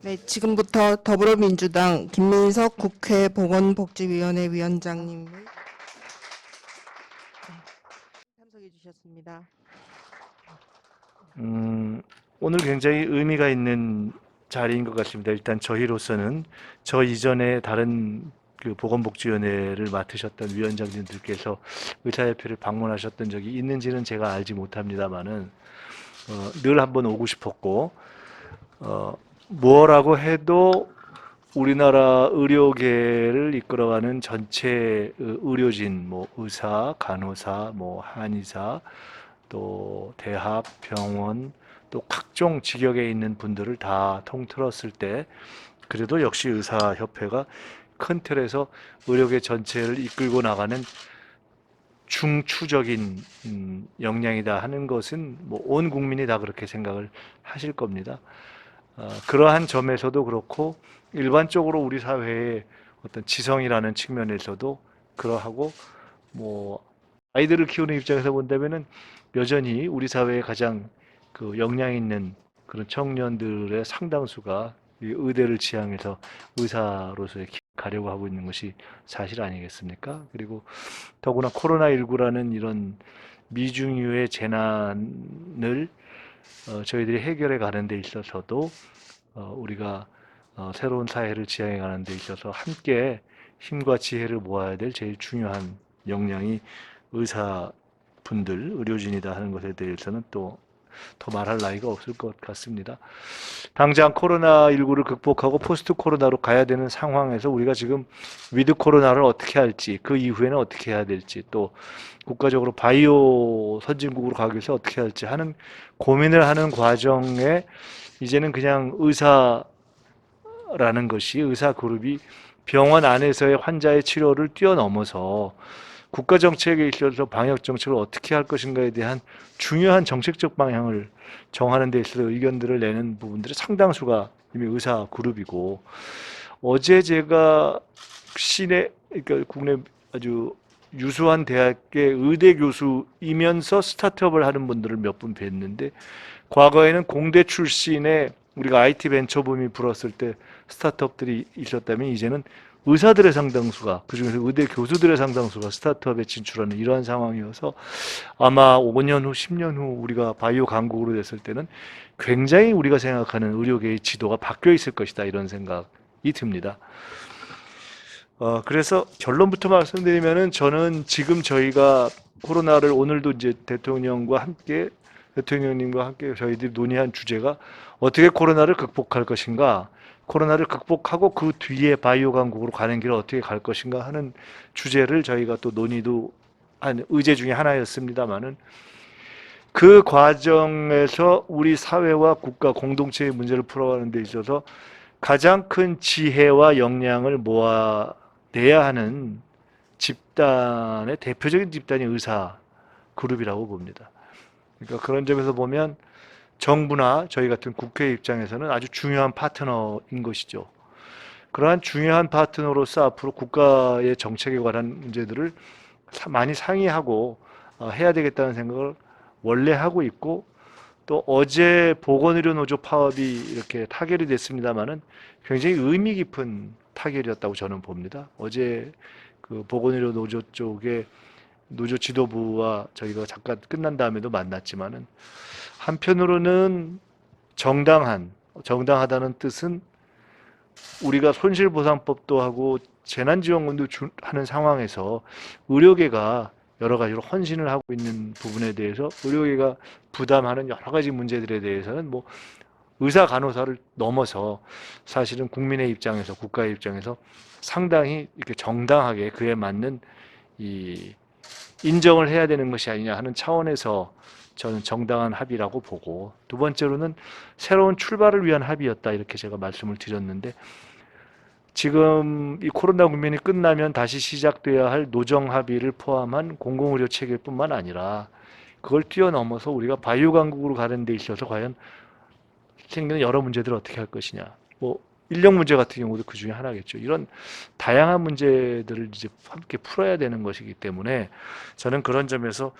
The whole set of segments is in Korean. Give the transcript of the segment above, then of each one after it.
네, 지금부터 더불어민주당 김민석 국회 보건복지위원회 위원장님을 참석해 주셨습니다. 오늘 굉장히 의미가 있는 자리인 것 같습니다. 일단 저희로서는 저 이전에 다른 그 보건복지위원회를 맡으셨던 위원장님들께서 의사협회를 방문하셨던 적이 있는지는 제가 알지 못합니다만은 늘 한번 오고 싶었고 뭐라고 해도 우리나라 의료계를 이끌어가는 전체 의료진, 뭐 의사, 간호사, 뭐 한의사, 또 대학, 병원, 또 각종 직역에 있는 분들을 다 통틀었을 때 그래도 역시 의사협회가 큰 틀에서 의료계 전체를 이끌고 나가는 중추적인 역량이다 하는 것은 뭐 온 국민이 다 그렇게 생각을 하실 겁니다. 그러한 점에서도 그렇고 일반적으로 우리 사회의 어떤 지성이라는 측면에서도 그러하고 뭐 아이들을 키우는 입장에서 본다면은 여전히 우리 사회에 가장 그 역량 있는 그런 청년들의 상당수가 이 의대를 지향해서 의사로서의 길을 가려고 하고 있는 것이 사실 아니겠습니까? 그리고 더구나 코로나19라는 이런 미중유의 재난을 저희들이 해결해 가는 데 있어서도 우리가 새로운 사회를 지향해 가는 데 있어서 함께 힘과 지혜를 모아야 될 제일 중요한 역량이 의사분들, 의료진이다 하는 것에 대해서는 또 더 말할 나위가 없을 것 같습니다. 당장 코로나19를 극복하고 포스트 코로나로 가야 되는 상황에서 우리가 지금 위드 코로나를 어떻게 할지, 그 이후에는 어떻게 해야 될지, 또 국가적으로 바이오 선진국으로 가기 위해서 어떻게 할지 하는 고민을 하는 과정에 이제는 그냥 의사라는 것이 의사 그룹이 병원 안에서의 환자의 치료를 뛰어넘어서 국가 정책에 있어서 방역 정책을 어떻게 할 것인가에 대한 중요한 정책적 방향을 정하는 데 있어서 의견들을 내는 부분들의 상당수가 이미 의사 그룹이고 어제 제가 시내 그러니까 국내 아주 유수한 대학의 의대 교수이면서 스타트업을 하는 분들을 몇 분 뵀는데 과거에는 공대 출신의 우리가 IT 벤처붐이 불었을 때 스타트업들이 있었다면 이제는 의사들의 상당수가 그중에서 의대 교수들의 상당수가 스타트업에 진출하는 이러한 상황이어서 아마 5년 후, 10년 후 우리가 바이오 강국으로 됐을 때는 굉장히 우리가 생각하는 의료계의 지도가 바뀌어 있을 것이다 이런 생각이 듭니다. 그래서 결론부터 말씀드리면은 저는 지금 저희가 코로나를 오늘도 이제 대통령님과 함께 저희들이 논의한 주제가 어떻게 코로나를 극복할 것인가, 코로나를 극복하고 그 뒤에 바이오 강국으로 가는 길을 어떻게 갈 것인가 하는 주제를 저희가 또 논의도 한 의제 중에 하나였습니다만은 그 과정에서 우리 사회와 국가 공동체의 문제를 풀어가는 데 있어서 가장 큰 지혜와 역량을 모아내야 하는 집단의 대표적인 집단이 의사 그룹이라고 봅니다. 그러니까 그런 점에서 보면 정부나 저희 같은 국회 입장에서는 아주 중요한 파트너인 것이죠. 그러한 중요한 파트너로서 앞으로 국가의 정책에 관한 문제들을 많이 상의하고 해야 되겠다는 생각을 원래 하고 있고 또 어제 보건의료 노조 파업이 이렇게 타결이 됐습니다마는 굉장히 의미 깊은 타결이었다고 저는 봅니다. 어제 그 보건의료 노조 쪽에 노조 지도부와 저희가 잠깐 끝난 다음에도 만났지만은 한편으로는 정당하다는 뜻은 우리가 손실보상법도 하고 재난지원금도 하는 상황에서 의료계가 여러 가지로 헌신을 하고 있는 부분에 대해서 의료계가 부담하는 여러 가지 문제들에 대해서는 뭐 의사 간호사를 넘어서 사실은 국민의 입장에서 국가의 입장에서 상당히 이렇게 정당하게 그에 맞는 이 인정을 해야 되는 것이 아니냐 하는 차원에서 저는 정당한 합의라고 보고 두 번째로는 새로운 출발을 위한 합의였다 이렇게 제가 말씀을 드렸는데 지금 이 코로나 국면이 끝나면 다시 시작돼야 할 노정 합의를 포함한 공공의료 체계뿐만 아니라 그걸 뛰어넘어서 우리가 바이오 강국으로 가는 데 있어서 과연 생기는 여러 문제들을 어떻게 할 것이냐. 뭐 인력 문제 같은 경우도 그 중에 하나겠죠. 이런 다양한 문제들을 이제 함께 풀어야 되는 것이기 때문에 저는 그런 점에서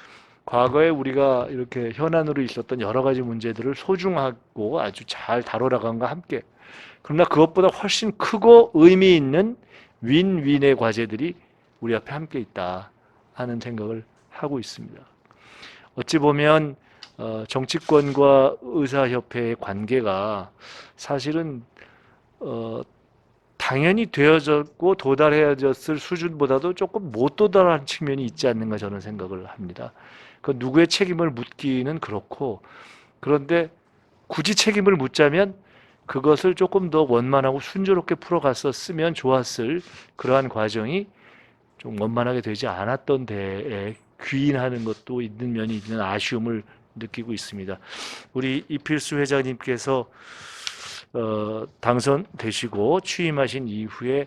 과거에 우리가 이렇게 현안으로 있었던 여러 가지 문제들을 소중하고 아주 잘 다뤄나간과 함께, 그러나 그것보다 훨씬 크고 의미 있는 윈윈의 과제들이 우리 앞에 함께 있다 하는 생각을 하고 있습니다. 어찌 보면 정치권과 의사협회의 관계가 사실은 당연히 되어졌고 도달해졌을 수준보다도 조금 못 도달한 측면이 있지 않는가 저는 생각을 합니다. 그 누구의 책임을 묻기는 그렇고, 그런데 굳이 책임을 묻자면 그것을 조금 더 원만하고 순조롭게 풀어갔었으면 좋았을 그러한 과정이 좀 원만하게 되지 않았던 데에 귀인하는 것도 있는 면이 있는 아쉬움을 느끼고 있습니다. 우리 이필수 회장님께서 당선되시고 취임하신 이후에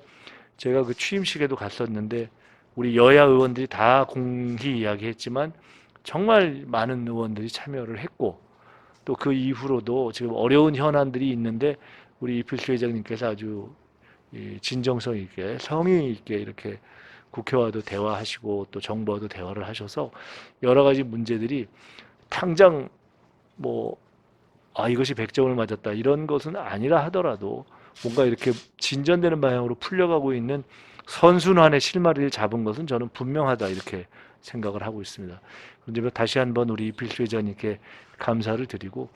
제가 그 취임식에도 갔었는데 우리 여야 의원들이 다 공히 이야기했지만 정말 많은 의원들이 참여를 했고, 또 그 이후로도 지금 어려운 현안들이 있는데 우리 이필수 회장님께서 아주 진정성 있게 성의 있게 이렇게 국회와도 대화하시고 또 정부와도 대화를 하셔서 여러 가지 문제들이 당장 뭐 이것이 100점을 맞았다 이런 것은 아니라 하더라도 뭔가 이렇게 진전되는 방향으로 풀려가고 있는 선순환의 실마리를 잡은 것은 저는 분명하다 이렇게 생각을 하고 있습니다. 그런데 다시 한번 우리 이필수 회장님께 감사를 드리고,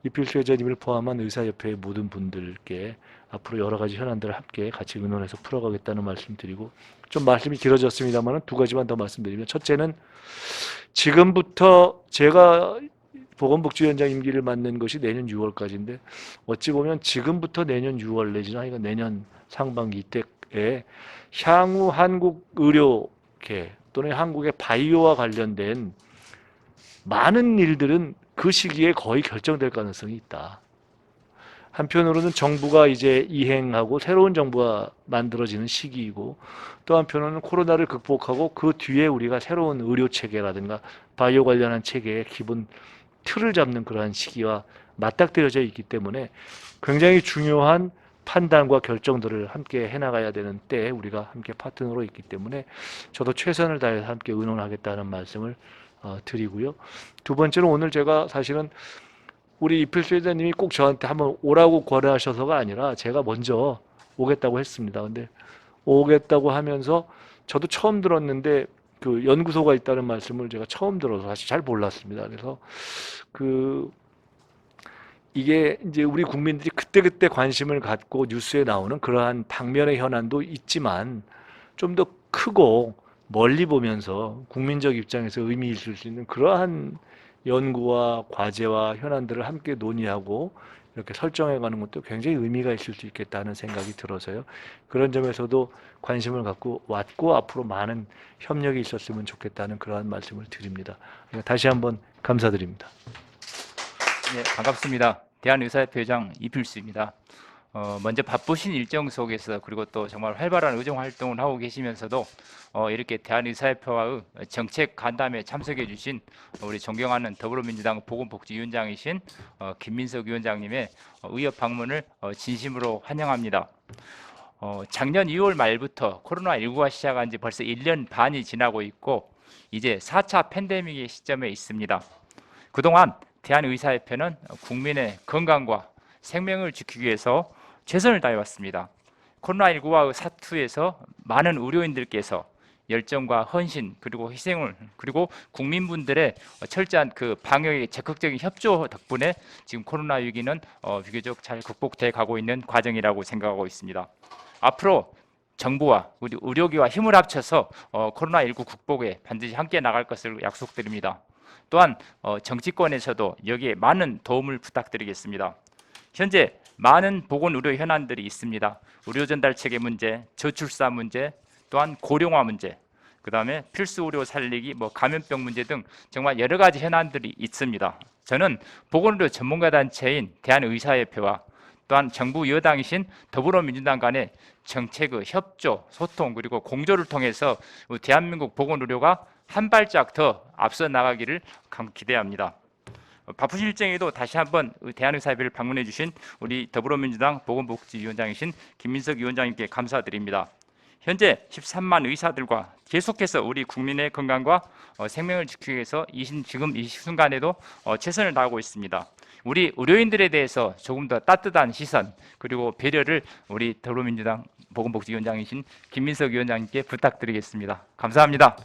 이필수 회장님을 포함한 의사협회의 모든 분들께 앞으로 여러 가지 현안들을 함께 같이 의논해서 풀어가겠다는 말씀 드리고, 좀 말씀이 길어졌습니다만 두 가지만 더 말씀드리면, 첫째는 지금부터 제가 보건복지위원장 임기를 맡는 것이 내년 6월까지인데 어찌 보면 지금부터 내년 6월 내지는 내년 상반기 때에 향후 한국 의료계 또는 한국의 바이오와 관련된 많은 일들은 그 시기에 거의 결정될 가능성이 있다. 한편으로는 정부가 이제 이행하고 새로운 정부가 만들어지는 시기이고, 또 한편으로는 코로나를 극복하고 그 뒤에 우리가 새로운 의료 체계라든가 바이오 관련한 체계의 기본 틀을 잡는 그러한 시기와 맞닥뜨려져 있기 때문에 굉장히 중요한 판단과 결정들을 함께 해나가야 되는 때에 우리가 함께 파트너로 있기 때문에 저도 최선을 다해서 함께 의논하겠다는 말씀을 드리고요. 두 번째는 오늘 제가 사실은 우리 이필수 회장님이 꼭 저한테 한번 오라고 권하셔서가 아니라 제가 먼저 오겠다고 했습니다. 근데 오겠다고 하면서 저도 처음 들었는데 그 연구소가 있다는 말씀을 제가 처음 들어서 사실 잘 몰랐습니다. 그래서 이게 이제 우리 국민들이 그때그때 관심을 갖고 뉴스에 나오는 그러한 당면의 현안도 있지만 좀 더 크고 멀리 보면서 국민적 입장에서 의미 있을 수 있는 그러한 연구와 과제와 현안들을 함께 논의하고 이렇게 설정해가는 것도 굉장히 의미가 있을 수 있겠다는 생각이 들어서요. 그런 점에서도 관심을 갖고 왔고 앞으로 많은 협력이 있었으면 좋겠다는 그러한 말씀을 드립니다. 다시 한번 감사드립니다. 네, 반갑습니다. 대한의사협회 회장 이필수입니다. 먼저 바쁘신 일정 속에서 그리고 또 정말 활발한 의정 활동을 하고 계시면서도 이렇게 대한의사협회와의 정책 간담회에 참석해 주신 우리 존경하는 더불어민주당 보건복지위원장이신 김민석 위원장님의 의협 방문을 진심으로 환영합니다. 작년 2월 말부터 코로나19가 시작한 지 벌써 1년 반이 지나고 있고 이제 4차 팬데믹의 시점에 있습니다. 그동안 대한의사협회는 국민의 건강과 생명을 지키기 위해서 최선을 다해왔습니다. 코로나19와 사투에서 많은 의료인들께서 열정과 헌신 그리고 희생을 그리고 국민분들의 철저한 그 방역의 적극적인 협조 덕분에 지금 코로나 위기는 비교적 잘 극복돼 가고 있는 과정이라고 생각하고 있습니다. 앞으로 정부와 우리 의료계와 힘을 합쳐서 코로나19 극복에 반드시 함께 나갈 것을 약속드립니다. 또한 정치권에서도 여기에 많은 도움을 부탁드리겠습니다. 현재 많은 보건의료 현안들이 있습니다. 의료 전달 체계 문제, 저출산 문제, 또한 고령화 문제, 그 다음에 필수 의료 살리기, 감염병 문제 등 정말 여러 가지 현안들이 있습니다. 저는 보건의료 전문가 단체인 대한의사협회와 또한 정부 여당이신 더불어민주당 간의 정책의 협조, 소통 그리고 공조를 통해서 대한민국 보건의료가 한 발짝 더 앞서 나가기를 기대합니다. 바쁘신 일정에도 다시 한번 대한의사협회를 방문해 주신 우리 더불어민주당 보건복지위원장이신 김민석 위원장님께 감사드립니다. 현재 13만 의사들과 계속해서 우리 국민의 건강과 생명을 지키기 위해서 지금 이 순간에도 최선을 다하고 있습니다. 우리 의료인들에 대해서 조금 더 따뜻한 시선 그리고 배려를 우리 더불어민주당 보건복지위원장이신 김민석 위원장님께 부탁드리겠습니다. 감사합니다.